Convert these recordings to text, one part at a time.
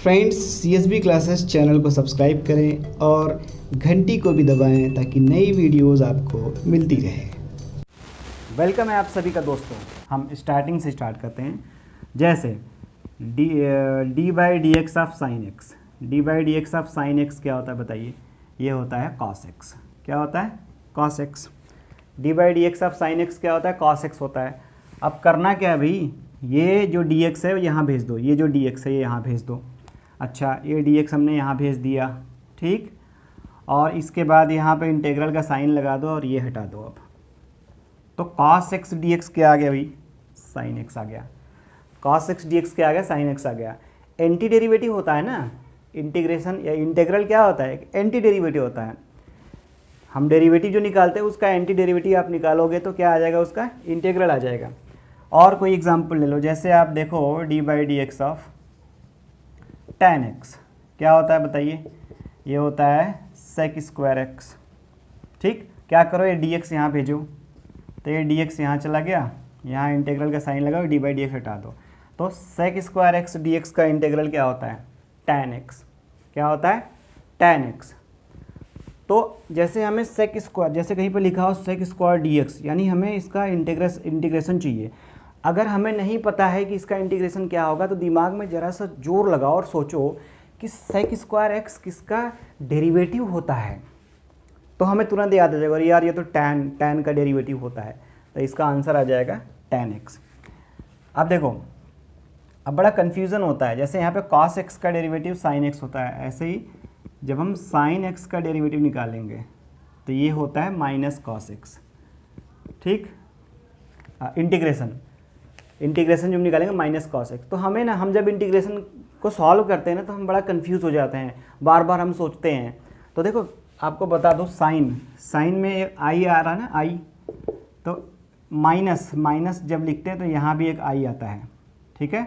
Friends, CSB classes channel को subscribe करें और घंटी को भी दबाएं ताकि नई वीडियोस आपको मिलती रहे। वेलकम है आप सभी का दोस्तों। हम स्टार्टिंग से स्टार्ट करते हैं। जैसे D by D x of sine x. D by D x of sine x क्या होता है बताइए? ये होता है कॉस एक्स। क्या होता है? Cos x. D by D x of sine x क्या होता है? कॉस एक्स होता है। अब करना क्या है भाई, ये जो डी एक्स है यहाँ भेज दो, ये जो डी एक्स है ये यहाँ भेज दो। अच्छा, ये डी एक्स हमने यहाँ भेज दिया, ठीक। और इसके बाद यहाँ पे इंटीग्रल का साइन लगा दो और ये हटा दो। अब तो cos x dx क्या आ गया भाई? sin x आ गया। cos x dx क्या आ गया? sin x आ गया। एंटी डेरिवेटिव होता है ना इंटीग्रेशन या इंटीग्रल, क्या होता है? एंटी डेरिवेटिव होता है। हम डेरिवेटिव जो निकालते हैं उसका एंटी डेरिवेटिव आप निकालोगे तो क्या आ जाएगा? उसका इंटीग्रल आ जाएगा। और कोई एग्जांपल ले लो, जैसे आप देखो D by D x of tan x क्या होता है बताइए? ये होता है sec स्क्वायर एक्स, ठीक। क्या करो, ये डी एक्स यहाँ भेजो तो ये डी एक्स यहाँ चला गया, यहाँ इंटीग्रल का साइन लगाओ, डी बाई डी एक्स हटा दो। तो sec square X D X का इंटीग्रल क्या होता है? tan x। क्या होता है? tan x। तो जैसे हमें सेक स्क्वायर, जैसे कहीं पर लिखा हो सेक स्क्वायर डी एक्स, यानी हमें इसका इंटीग्रेशन चाहिए। अगर हमें नहीं पता है कि इसका इंटीग्रेशन क्या होगा तो दिमाग में ज़रा सा जोर लगाओ और सोचो कि सेक स्क्वायर एक्स किसका डेरिवेटिव होता है, तो हमें तुरंत याद आ जाएगा और यार ये तो tan का डेरिवेटिव होता है, तो इसका आंसर आ जाएगा tan x। अब देखो, अब बड़ा कन्फ्यूज़न होता है। जैसे यहाँ पे cos x का डेरिवेटिव sin x होता है, ऐसे ही जब हम sin x का डेरिवेटिव निकालेंगे तो ये होता है माइनस cos x, ठीक। इंटीग्रेशन जब निकालेंगे माइनस cos x, तो हमें ना, हम जब इंटीग्रेशन को सॉल्व करते हैं ना तो हम बड़ा कन्फ्यूज़ हो जाते हैं, बार बार हम सोचते हैं। तो देखो आपको बता दो, साइन में एक आई आ रहा है ना, आई, तो माइनस जब लिखते हैं तो यहाँ भी एक आई आता है, ठीक है।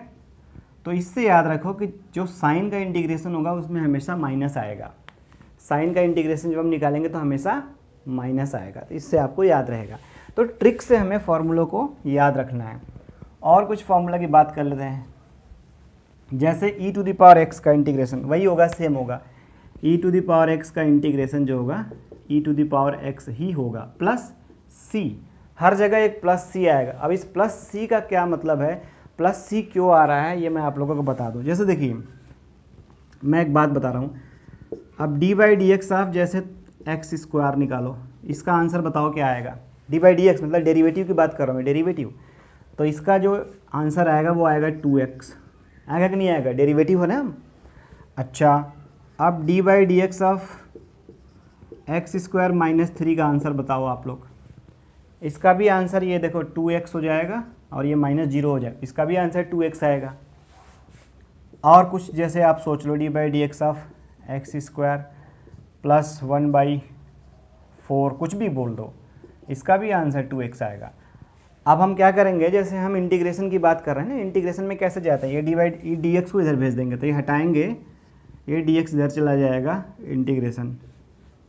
तो इससे याद रखो कि जो साइन का इंटीग्रेशन होगा उसमें हमेशा माइनस आएगा। साइन का इंटीग्रेशन जब हम निकालेंगे तो हमेशा माइनस आएगा, तो इससे आपको याद रहेगा। तो ट्रिक से हमें फॉर्मूलों को याद रखना है। और कुछ फार्मूला की बात कर लेते हैं। जैसे ई टू द पावर एक्स का इंटीग्रेशन वही होगा, सेम होगा। ई टू द पावर एक्स का इंटीग्रेशन जो होगा ई टू द पावर एक्स ही होगा, प्लस सी। हर जगह एक प्लस सी आएगा। अब इस प्लस सी का क्या मतलब है, प्लस सी क्यों आ रहा है, ये मैं आप लोगों को बता दूं। जैसे देखिए, मैं एक बात बता रहा हूँ। अब D by D x of जैसे एक्स स्क्वायर निकालो, इसका आंसर बताओ क्या आएगा? डी बाई डी एक्स मतलब डेरिवेटिव की बात कर रहा हूँ मैं, डेरिवेटिव। तो इसका जो आंसर आएगा वो आएगा 2x। आएगा कि नहीं आएगा? डेरिवेटिव है ना। अच्छा, अब D by D x of X square minus 3 का आंसर बताओ आप लोग। इसका भी आंसर ये देखो 2x हो जाएगा और ये माइनस 0 हो जाएगा, इसका भी आंसर 2x आएगा। और कुछ जैसे आप सोच लो, D by D x of X square plus 1/4, कुछ भी बोल दो, इसका भी आंसर 2x आएगा। अब हम क्या करेंगे, जैसे हम इंटीग्रेशन की बात कर रहे हैं ना, इंटीग्रेशन में कैसे जाता है, ये डी एक्स को इधर भेज देंगे तो ये हटाएंगे, ये डी एक्स इधर चला जाएगा, इंटीग्रेशन।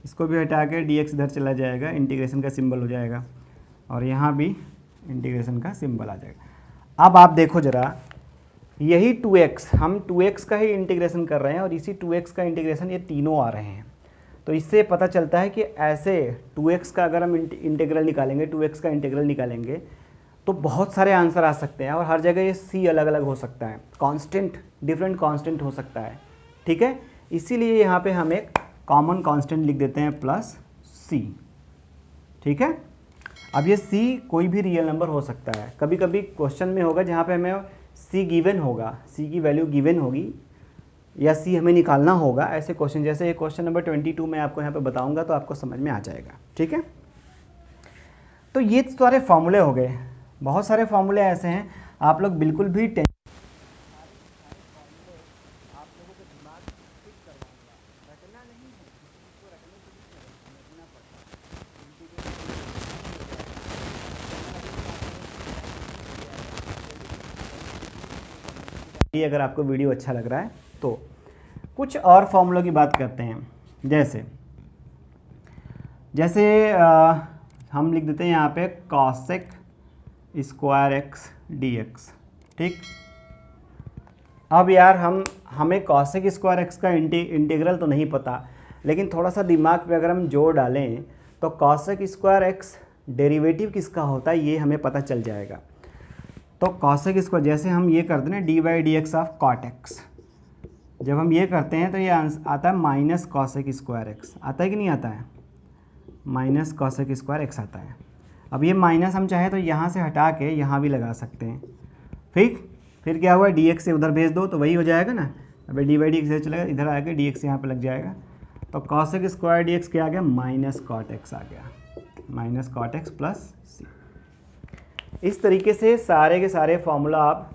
इसको भी हटा के डी एक्स इधर चला जाएगा, इंटीग्रेशन का सिंबल हो जाएगा, और यहाँ भी इंटीग्रेशन का सिंबल आ जाएगा। अब आप देखो ज़रा, यही 2x, हम 2x का ही इंटीग्रेशन कर रहे हैं और इसी 2x का इंटीग्रेशन ये तीनों आ रहे हैं। तो इससे पता चलता है कि ऐसे 2x का अगर हम इंटीग्रल निकालेंगे, 2x का इंटीग्रल निकालेंगे तो बहुत सारे आंसर आ सकते हैं, और हर जगह ये c अलग अलग हो सकता है, कांस्टेंट, डिफरेंट कांस्टेंट हो सकता है, ठीक है। इसीलिए यहाँ पे हम एक कॉमन कांस्टेंट लिख देते हैं प्लस c, ठीक है। अब ये c कोई भी रियल नंबर हो सकता है। कभी कभी क्वेश्चन में होगा जहाँ पे हमें c गिवन होगा, c की वैल्यू गिवन होगी या c हमें निकालना होगा, ऐसे क्वेश्चन। जैसे ये क्वेश्चन नंबर 22 मैं आपको यहाँ पे बताऊँगा तो आपको समझ में आ जाएगा, ठीक है। तो ये सारे फॉर्मूले हो गए, बहुत सारे फॉर्मूले ऐसे हैं, आप लोग बिल्कुल भी अगर आपको वीडियो अच्छा लग रहा है तो कुछ और फॉर्मूलों की बात करते हैं। जैसे हम लिख देते हैं यहाँ पे cosec square X D x, ठीक। अब यार हमें कॉसेक स्क्वायर एक्स का इंटीग्रल तो नहीं पता, लेकिन थोड़ा सा दिमाग में अगर हम जोड़ डालें तो कॉसेक स्क्वायर एक्स डेरिवेटिव किसका होता है ये हमें पता चल जाएगा। तो कॉसेक स्क्वायर जैसे हम ये करते हैं D by D x of cot X, जब हम ये करते हैं तो ये आता है माइनस कॉसेक स्क्वायर एक्स, आता है कि नहीं आता है, माइनस कॉसेक स्क्वायर एक्स आता है। अब ये माइनस हम चाहे तो यहाँ से हटा के यहाँ भी लगा सकते हैं। फिर क्या हुआ, डी एक्स से उधर भेज दो तो वही हो जाएगा ना। अब डी बाई डी एक्स चलेगा, इधर आके डी एक्स यहाँ पर लग जाएगा, तो कॉसेक स्क्वायर डी एक्स क्या आ गया, माइनस कॉट एक्स आ गया, माइनस कॉट एक्स प्लस सी। इस तरीके से सारे के सारे फॉर्मूला आप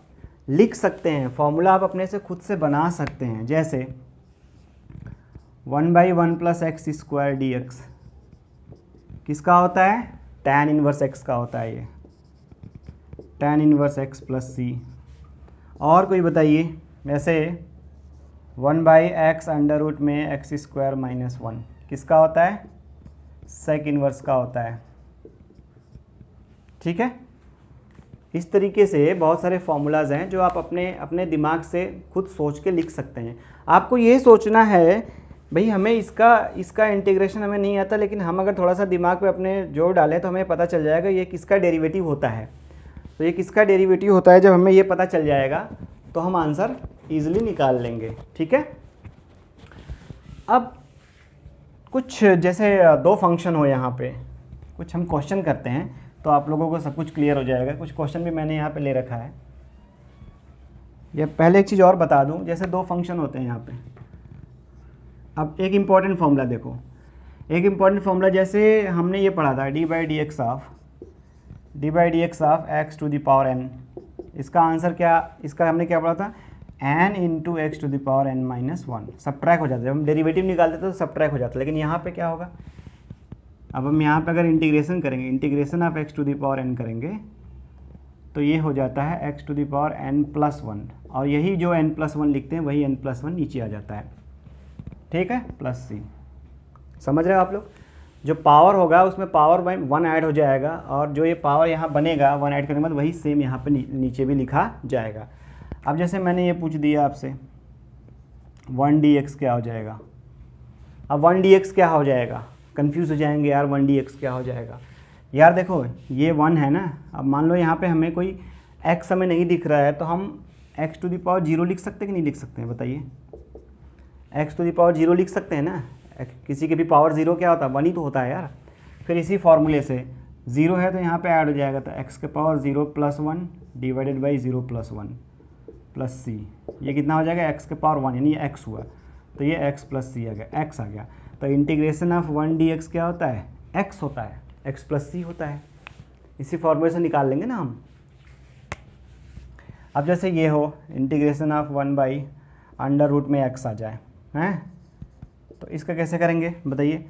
लिख सकते हैं, फॉर्मूला आप अपने से खुद से बना सकते हैं। जैसे 1/1 plus x square D x किसका होता है, tan इनवर्स एक्स का होता है, ये tan इनवर्स एक्स प्लस सी। और कोई बताइए, वैसे 1/x अंडर रूट में एक्स स्क्वायर माइनस 1 किसका होता है, सेक इनवर्स का होता है। ठीक है, इस तरीके से बहुत सारे फॉर्मूलाज हैं जो आप अपने दिमाग से खुद सोच के लिख सकते हैं। आपको ये सोचना है भाई हमें इसका इंटीग्रेशन हमें नहीं आता, लेकिन हम अगर थोड़ा सा दिमाग पे अपने जोड़ डालें तो हमें पता चल जाएगा ये किसका डेरिवेटिव होता है। तो ये किसका डेरिवेटिव होता है, जब हमें ये पता चल जाएगा तो हम आंसर ईजिली निकाल लेंगे। ठीक है, अब कुछ जैसे दो फंक्शन हो यहाँ पे, कुछ हम क्वेश्चन करते हैं तो आप लोगों को सब कुछ क्लियर हो जाएगा। कुछ क्वेश्चन भी मैंने यहाँ पे ले रखा है। ये पहले एक चीज़ और बता दूँ, जैसे दो फंक्शन होते हैं यहाँ पे। अब एक इम्पॉर्टेंट फॉर्मूला देखो, एक इम्पॉर्टेंट फॉर्मूला जैसे हमने ये पढ़ा था D by D x of X to the power N. इसका आंसर क्या, इसका हमने क्या पढ़ा था, N into X to the power N minus 1। Subtract हो जाता है, जब हम डेरिवेटिव निकालते थे तो सब्ट्रैक्ट हो जाता है, लेकिन यहाँ पे क्या होगा, अब हम यहाँ पे अगर इंटीग्रेशन करेंगे, integration of X to the power N करेंगे तो ये हो जाता है X to the power N plus 1, और यही जो एन प्लस 1 लिखते हैं वही एन प्लस 1 नीचे आ जाता है। ठीक है, प्लस सी। समझ रहे हो आप लोग, जो पावर होगा उसमें पावर 1 ऐड हो जाएगा, और जो ये पावर यहाँ बनेगा 1 ऐड करने के बाद वही सेम यहाँ पे नीचे भी लिखा जाएगा। अब जैसे मैंने ये पूछ दिया आपसे 1dx क्या हो जाएगा, अब 1dx क्या हो जाएगा, कंफ्यूज हो जाएंगे यार 1dx क्या हो जाएगा। यार देखो ये 1 है ना, अब मान लो यहाँ पे हमें कोई x हमें नहीं दिख रहा है तो हम x टू द पावर 0 लिख सकते हैं कि नहीं लिख सकते हैं, बताइए। x टू द पावर 0 लिख सकते हैं ना, किसी के भी पावर 0 क्या होता है, 1 ही तो होता है यार। फिर इसी फॉर्मूले से 0 है तो यहाँ पे ऐड हो जाएगा, तो x के power 0 plus 1 divided by 0 plus 1 plus C. ये कितना हो जाएगा, x के पावर 1, यानी ये x हुआ, तो ये x प्लस सी आ गया, x आ गया। तो इंटीग्रेशन ऑफ 1dx क्या होता है, x होता है, x प्लस सी होता है। इसी फॉर्मूले से निकाल लेंगे ना हम। अब जैसे ये हो integration of 1 by under root में x आ जाए, हैं, तो इसका कैसे करेंगे बताइए।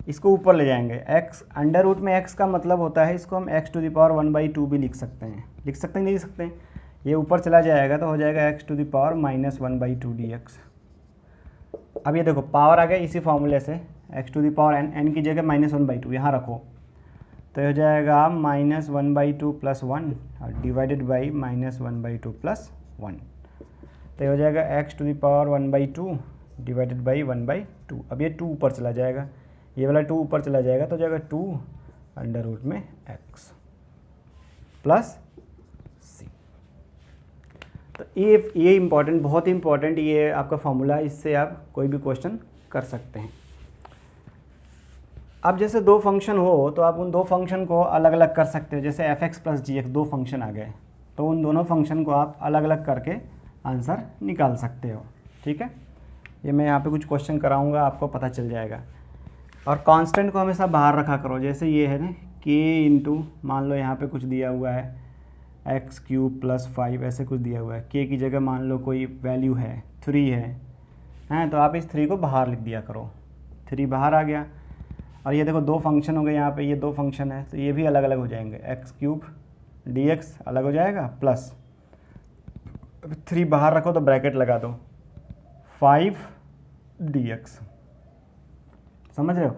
इसको ऊपर ले जाएंगे, x अंडर रूट में x का मतलब होता है इसको हम x टू द पावर 1/2 भी लिख सकते हैं, लिख सकते हैं नहीं लिख सकते हैं। ये ऊपर चला जाएगा तो हो जाएगा x to the power minus 1/2 dx। अब ये देखो पावर आ गया इसी फॉर्मूले से, x to the power n की जगह -1/2 यहाँ रखो, तो हो जाएगा -1/2 प्लस 1 और डिवाइडेड बाई -1/2 प्लस 1, तो हो जाएगा x to the power 1/2 divided by 1/2। अब ये 2 ऊपर चला जाएगा, ये वाला 2 ऊपर चला जाएगा तो हो जाएगा 2 अंडर रूट में x प्लस सी। तो ये इम्पॉर्टेंट, बहुत ही इम्पॉर्टेंट ये आपका फॉर्मूला, इससे आप कोई भी क्वेश्चन कर सकते हैं। अब जैसे दो फंक्शन हो तो आप उन दो फंक्शन को अलग अलग कर सकते हो। जैसे एफ एक्स प्लस जी एक्स दो फंक्शन आ गए तो उन दोनों फंक्शन को आप अलग अलग करके आंसर निकाल सकते हो। ठीक है, ये मैं यहाँ पे कुछ क्वेश्चन कराऊंगा, आपको पता चल जाएगा। और कांस्टेंट को हमेशा बाहर रखा करो। जैसे ये है ना k इंटू, मान लो यहाँ पे कुछ दिया हुआ है x³ + 5 ऐसे कुछ दिया हुआ है, k की जगह मान लो कोई वैल्यू है 3 है, तो आप इस 3 को बाहर लिख दिया करो, 3 बाहर आ गया। और ये देखो दो फंक्शन हो गए यहाँ पे, ये दो फंक्शन है तो ये भी अलग अलग हो जाएंगे, x³ dx अलग हो जाएगा प्लस 3 बाहर रखो तो ब्रैकेट लगा दो 5 dx। समझ रहे हो?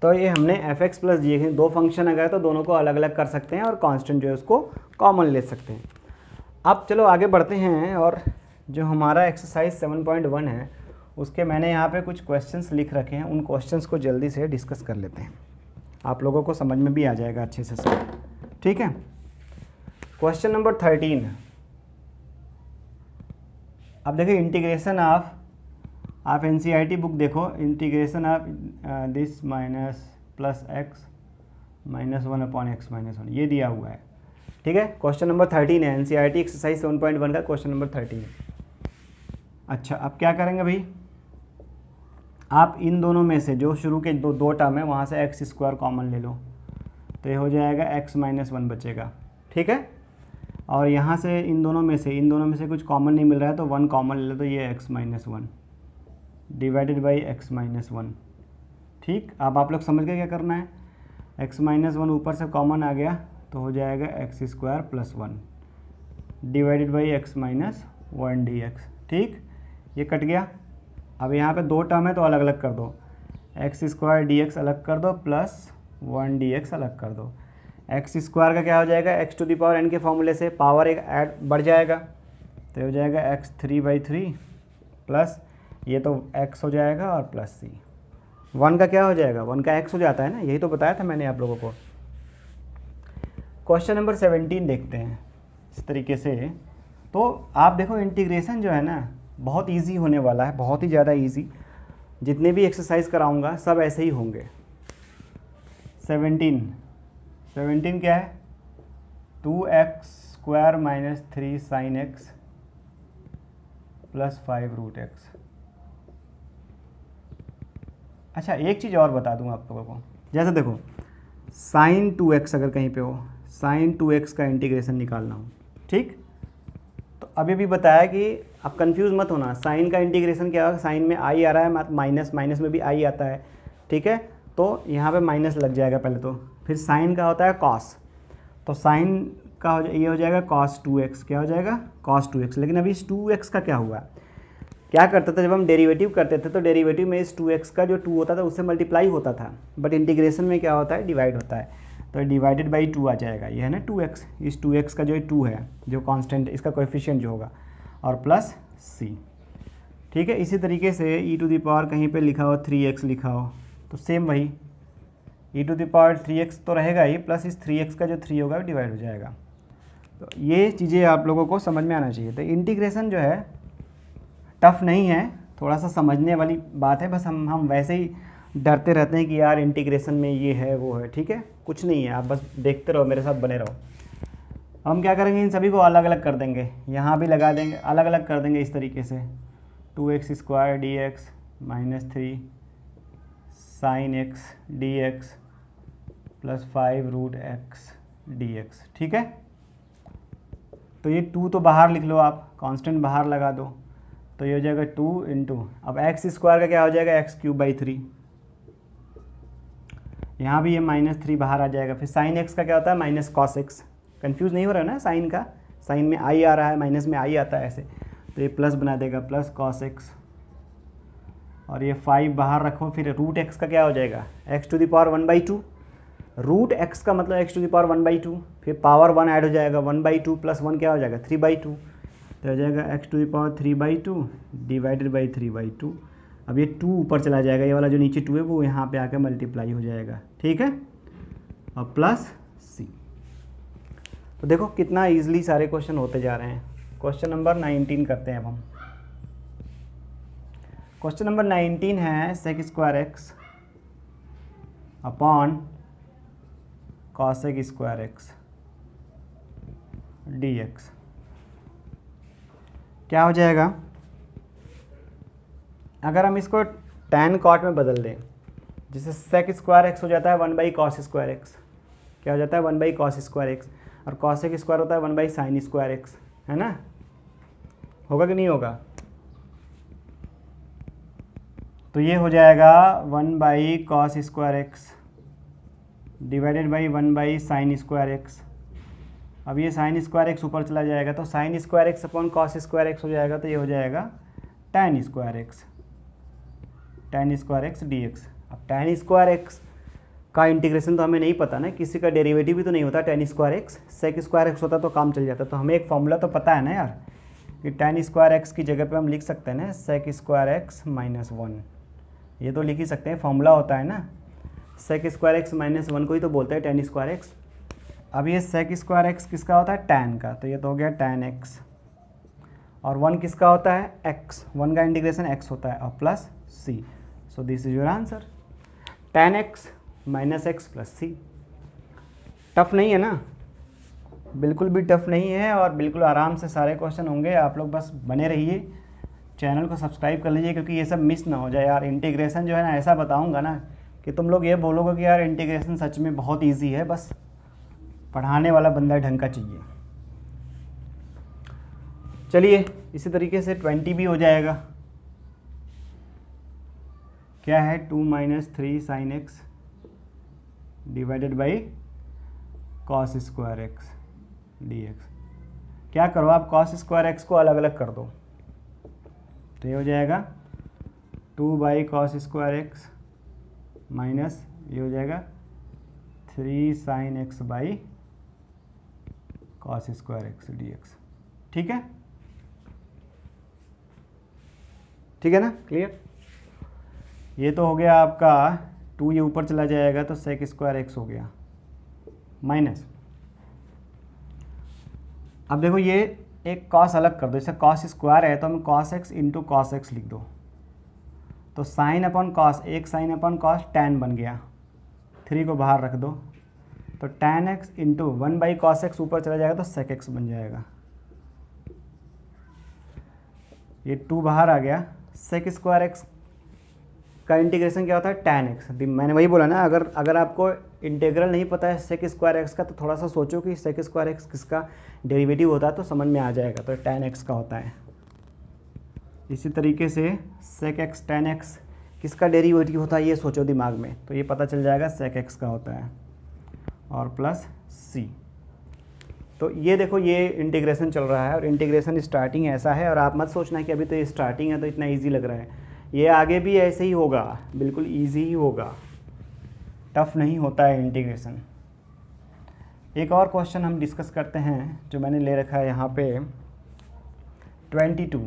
तो ये हमने f(x + gx) दो फंक्शन अगर तो दोनों को अलग अलग कर सकते हैं और कांस्टेंट जो है उसको कॉमन ले सकते हैं। अब चलो आगे बढ़ते हैं और जो हमारा एक्सरसाइज 7.1 है उसके मैंने यहाँ पे कुछ क्वेश्चंस लिख रखे हैं, उन क्वेश्चंस को जल्दी से डिस्कस कर लेते हैं, आप लोगों को समझ में भी आ जाएगा अच्छे से सब। ठीक है, क्वेश्चन नंबर 13। अब देखिए इंटीग्रेशन ऑफ, आप NCERT बुक देखो, integration of this minus plus x minus 1 upon x minus 1, ये दिया हुआ है। ठीक है, क्वेश्चन नंबर 13 है, NCERT एक्सरसाइज 7.1 का क्वेश्चन नंबर 13। अच्छा, अब क्या करेंगे भाई, आप इन दोनों में से जो शुरू के दो टर्म है वहाँ से एक्स स्क्वायर कॉमन ले लो, तो ये हो जाएगा एक्स माइनस 1 बचेगा। ठीक है, और यहाँ से इन दोनों में से कुछ कॉमन नहीं मिल रहा है तो 1 कॉमन ले लो, तो ये x minus 1 divided by x minus 1। ठीक, अब आप लोग समझ गए क्या करना है, एक्स माइनस 1 ऊपर से कॉमन आ गया तो हो जाएगा x square plus 1 divided by x minus 1 D x. ठीक, ये कट गया। अब यहाँ पे दो टर्म है तो अलग अलग कर दो, एक्स स्क्वायर डी एक्स अलग कर दो प्लस 1 डी एक्स अलग कर दो। एक्स स्क्वायर का क्या हो जाएगा, X to the power n के फॉर्मूले से पावर एक ऐड बढ़ जाएगा तो हो जाएगा एक्स 3/3 प्लस ये तो x हो जाएगा और प्लस c। 1 का क्या हो जाएगा, 1 का x हो जाता है ना, यही तो बताया था मैंने आप लोगों को। क्वेश्चन नंबर 17 देखते हैं इस तरीके से। तो आप देखो इंटीग्रेशन जो है ना बहुत इजी होने वाला है, बहुत ही ज़्यादा इजी। जितने भी एक्सरसाइज कराऊंगा सब ऐसे ही होंगे। 17 क्या है, 2x² minus 3 sin x plus 5 root X. अच्छा, एक चीज़ और बता दूं आप लोगों को, जैसे देखो sin 2x अगर कहीं पे हो, sin 2x का इंटीग्रेशन निकालना हो, ठीक, तो अभी भी बताया कि आप कंफ्यूज मत होना, साइन का इंटीग्रेशन क्या होगा, साइन में आई आ रहा है, माइनस माइनस में भी आई आता है। ठीक है, तो यहाँ पे माइनस लग जाएगा पहले तो, फिर साइन का होता है कॉस, तो साइन का ये हो जाएगा cos 2x, क्या हो जाएगा cos 2x। लेकिन अभी इस 2x का क्या हुआ, क्या करते थे जब हम डेरिवेटिव करते थे तो डेरिवेटिव में इस 2x का जो 2 होता था उससे मल्टीप्लाई होता था, बट इंटीग्रेशन में क्या होता है, डिवाइड होता है, तो डिवाइडेड बाई 2 आ जाएगा, ये है ना 2x, इस 2x का जो 2 है जो कांस्टेंट इसका कोएफिशिएंट जो होगा, और प्लस c। ठीक है, इसी तरीके से e टू द पावर कहीं पे लिखा हो 3x लिखा हो तो सेम वही e to the power 3x तो रहेगा ही, प्लस इस 3x का जो 3 होगा डिवाइड हो जाएगा। तो ये चीज़ें आप लोगों को समझ में आना चाहिए। तो इंटीग्रेशन जो है टफ नहीं है, थोड़ा सा समझने वाली बात है, बस हम वैसे ही डरते रहते हैं कि यार इंटीग्रेशन में ये है वो है। ठीक है, कुछ नहीं है, आप बस देखते रहो, मेरे साथ बने रहो। हम क्या करेंगे, इन सभी को अलग अलग कर देंगे, यहाँ भी लगा देंगे, अलग अलग कर देंगे इस तरीके से, 2x² dx minus 3 sin x dx plus 5 root X dx। ठीक है, तो ये 2 तो बाहर लिख लो आप, कांस्टेंट बाहर लगा दो, तो ये हो जाएगा 2 इंटू, अब x² का क्या हो जाएगा x³ 3, यहाँ भी ये -3 बाहर आ जाएगा। फिर sin x का क्या होता है माइनस cos x, कंफ्यूज नहीं हो रहा है ना, साइन का, साइन में आई आ रहा है, माइनस में आई आता है ऐसे, तो ये प्लस बना देगा प्लस cos x, और ये 5 बाहर रखो, फिर रूट x का क्या हो जाएगा x to the power 1/2, root x का मतलब x टू द पावर 1/2, फिर पावर 1 ऐड हो जाएगा, 1/2 प्लस 1 क्या हो जाएगा 3/2, तो हो जाएगा x to the power 3/2 divided by 3/2। अब ये 2 ऊपर चला जाएगा, ये वाला जो नीचे 2 है वो यहाँ पे आकर मल्टीप्लाई हो जाएगा। ठीक है, और प्लस c। तो देखो कितना इजीली सारे क्वेश्चन होते जा रहे हैं। क्वेश्चन नंबर 19 करते हैं अब हम। क्वेश्चन नंबर 19 है sec² x upon cosec² x dx। क्या हो जाएगा, अगर हम इसको tan cot में बदल दें, जिससे sec² x हो जाता है 1/cos² x, क्या हो जाता है 1/cos² x, और cosec² होता है 1/sin² x, है ना, होगा कि नहीं होगा, तो ये हो जाएगा 1/cos² x divided by 1/sin² x। अब ये sin² x ऊपर चला जाएगा तो sin² x upon cos² x हो जाएगा, तो ये हो जाएगा tan² x dx। अब tan² x का इंटीग्रेशन तो हमें नहीं पता ना, किसी का डेरिवेटिव भी तो नहीं होता tan² x, sec² x होता तो काम चल जाता, तो हमें एक फॉर्मूला तो पता है ना यार, कि tan स्क्वायर एक्स की जगह पे हम लिख सकते हैं ना sec स्क्वायर एक्स माइनस 1, ये तो लिख ही सकते हैं, फॉर्मूला होता है ना, sec स्क्वायर एक्स माइनस 1 को ही तो बोलते हैं tan स्क्वायर एक्स। अब ये sec स्क्वायर एक्स किसका होता है, tan का, तो ये तो हो गया tan x, और 1 किसका होता है, x, 1 का इंटीग्रेशन x होता है, और plus c, so this is your answer, tan x minus X plus C. Tough नहीं है ना, बिल्कुल भी टफ नहीं है, और बिल्कुल आराम से सारे क्वेश्चन होंगे। आप लोग बस बने रहिए, चैनल को सब्सक्राइब कर लीजिए, क्योंकि ये सब मिस ना हो जाए यार। इंटीग्रेशन जो है ना ऐसा बताऊंगा ना कि तुम लोग ये बोलोगे कि यार इंटीग्रेशन सच में बहुत इजी है, बस पढ़ाने वाला बंदा ढंग का चाहिए। चलिए इसी तरीके से 20 भी हो जाएगा। क्या है, 2 minus 3 sine x divided by cos square X D x. क्या करो आप, कॉस स्क्वायर एक्स को अलग अलग कर दो, तो ये हो जाएगा 2 by cos square x minus ये हो जाएगा 3 sine x by cos square X D x. ठीक है, ठीक है ना, क्लियर। ये तो हो गया आपका 2, ये ऊपर चला जाएगा तो सेक स्क्वायर एक्स हो गया माइनस। अब देखो ये एक कॉस अलग कर दो, जैसे कॉस स्क्वायर है तो हम cos x into cos x लिख दो, तो साइन अपॉन कॉस, एक साइन अपॉन कॉस टैन बन गया, 3 को बाहर रख दो, तो tan x into 1 by cos x ऊपर चला जाएगा तो सेक एक्स बन जाएगा। ये 2 बाहर आ गया, सेक स्क्वायर एक्स का इंटीग्रेशन क्या होता है, टैन एक्स। मैंने वही बोला ना, अगर आपको इंटीग्रल नहीं पता है सेक स्क्वायर एक्स का, तो थोड़ा सा सोचो कि सेक स्क्वायर एक्स किसका डेरिवेटिव होता है, तो समझ में आ जाएगा, तो टैन एक्स का होता है। इसी तरीके से सेक एक्स टैन एक्स किसका डेरिवेटिव होता है, ये सोचो दिमाग में, तो ये पता चल जाएगा सेक एक्स का होता है, और प्लस सी। तो ये देखो ये इंटीग्रेशन चल रहा है, और इंटीग्रेशन स्टार्टिंग ऐसा है, और आप मत सोचना कि अभी तो ये स्टार्टिंग है तो इतना ईजी लग रहा है, ये आगे भी ऐसे ही होगा, बिल्कुल ईजी ही होगा, टफ नहीं होता है इंटीग्रेशन। एक और क्वेश्चन हम डिस्कस करते हैं जो मैंने ले रखा है यहाँ पे 22।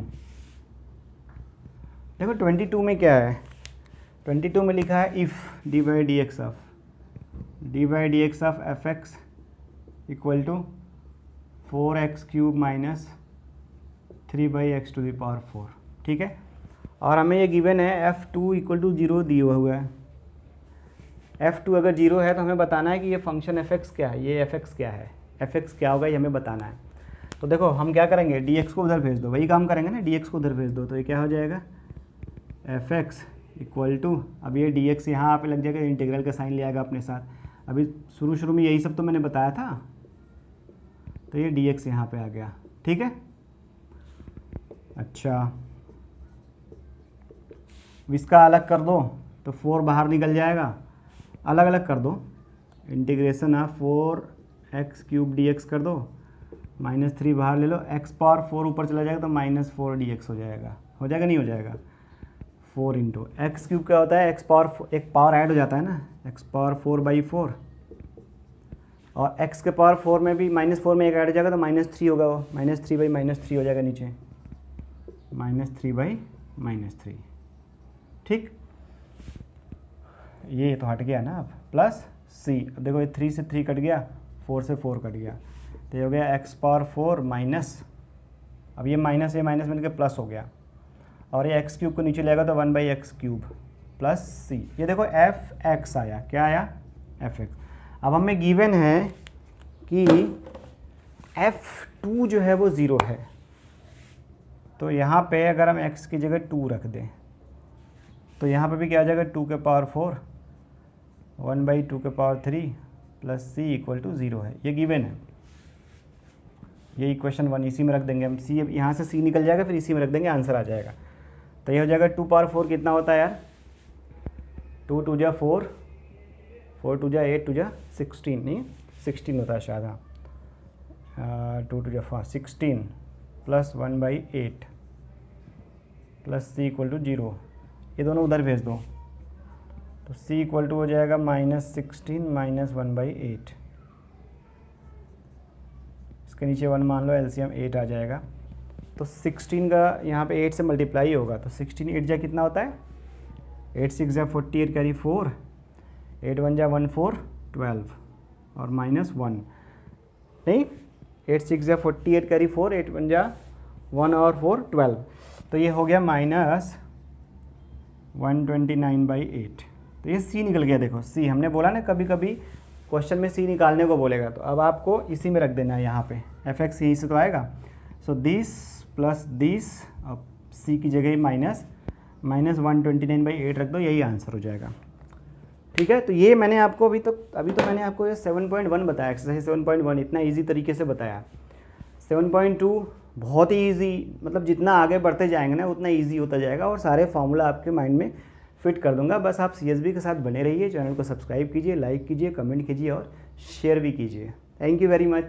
देखो 22 में क्या है, 22 में लिखा है if d by D x of f x equal to 4x cube minus 3 by x to the power 4। ठीक है, और हमें ये गिवन है f2 इक्वल टू 0 दिया हुआ है। f2 अगर 0 है तो हमें बताना है कि ये फंक्शन fx क्या है, ये fx क्या है, fx क्या होगा ये हमें बताना है। तो देखो हम क्या करेंगे, dx को उधर भेज दो, वही काम करेंगे ना, dx को उधर भेज दो, तो ये क्या हो जाएगा fx इक्वल टू, अब ये dx यहाँ पे लग जाएगा, इंटीग्रल का साइन ले आएगा अपने साथ। अभी शुरू में यही सब तो मैंने बताया था, तो ये dx यहाँ पे आ गया। ठीक है, अच्छा इसका अलग कर दो तो 4 बाहर निकल जाएगा, अलग अलग कर दो, integration of 4x cube dx कर दो, माइनस 3 बाहर ले लो, x पावर 4 ऊपर चला जाएगा तो माइनस 4 dx हो जाएगा नहीं हो जाएगा, 4 इंटू एक्स क्यूब क्या होता है, x पावर, एक पावर ऐड हो जाता है ना, x पावर 4 बाई 4, और x के पावर 4 में भी माइनस 4 में एक ऐड हो जाएगा तो माइनस 3 होगा, वो माइनस 3 बाई माइनस 3 हो जाएगा नीचे, माइनस 3 बाई माइनस 3। ठीक, ये तो हट गया ना, अब प्लस सी। अब देखो ये 3 से 3 कट गया, 4 से 4 कट गया, तो ये हो गया x पावर 4 माइनस, अब ये माइनस मिल के प्लस हो गया, और ये एक्स क्यूब को नीचे लेगा तो 1 by x cube plus C. ये देखो एफ एक्स आया, क्या आया, एफ एक्स। अब हमें गिवन है कि f2 जो है वो 0 है, तो यहाँ पे अगर हम x की जगह 2 रख दें तो यहाँ पे भी क्या आ जाएगा, 2 के पावर 4 1 बाई 2 के power 3 plus c equal to 0 है, ये गिवन है। ये इक्वेशन 1 इसी में रख देंगे हम, सी यहाँ से सी निकल जाएगा, फिर इसी में रख देंगे, आंसर आ जाएगा। तो ये हो जाएगा 2 पावर 4 कितना होता है यार, 2 2 जा 4, 4 2 जा 8 2 जा 16, नहीं 16 होता है शायद, हाँ 2 2 जा 16 plus 1 by 8 plus c equal to 0, ये दोनों उधर भेज दो, तो c इक्वल टू हो जाएगा -16 माइनस 1 बाई 8, इसके नीचे 1 मान लो, एलसीएम 8 आ जाएगा, तो 16 का यहाँ पे 8 से मल्टीप्लाई होगा, तो 16 8 जा कितना होता है, 8 6 जा 48 कैरी 4, 8 1 जा 1 4 12 और -1 नहीं, 8 6 जा 48 कैरी 4, 8 1 जा 1 और 4 12, तो ये हो गया -129/8। तो ये सी निकल गया। देखो सी, हमने बोला ना कभी कभी क्वेश्चन में सी निकालने को बोलेगा, तो अब आपको इसी में रख देना है यहाँ पे, fx यहीं से तो आएगा। सो दिस प्लस दिस, अब सी की जगह -129/8 रख दो, यही आंसर हो जाएगा। ठीक है, तो ये मैंने आपको अभी तो मैंने आपको ये 7.1 बताया, एक्सरसाइज 7.1 इतना ईजी तरीके से बताया। 7.2 बहुत ही ईजी, मतलब जितना आगे बढ़ते जाएंगे ना उतना ईजी होता जाएगा और सारे फार्मूला आपके माइंड में फिट कर दूंगा। बस आप CSB के साथ बने रहिए, चैनल को सब्सक्राइब कीजिए, लाइक कीजिए, कमेंट कीजिए और शेयर भी कीजिए। Thank you very much.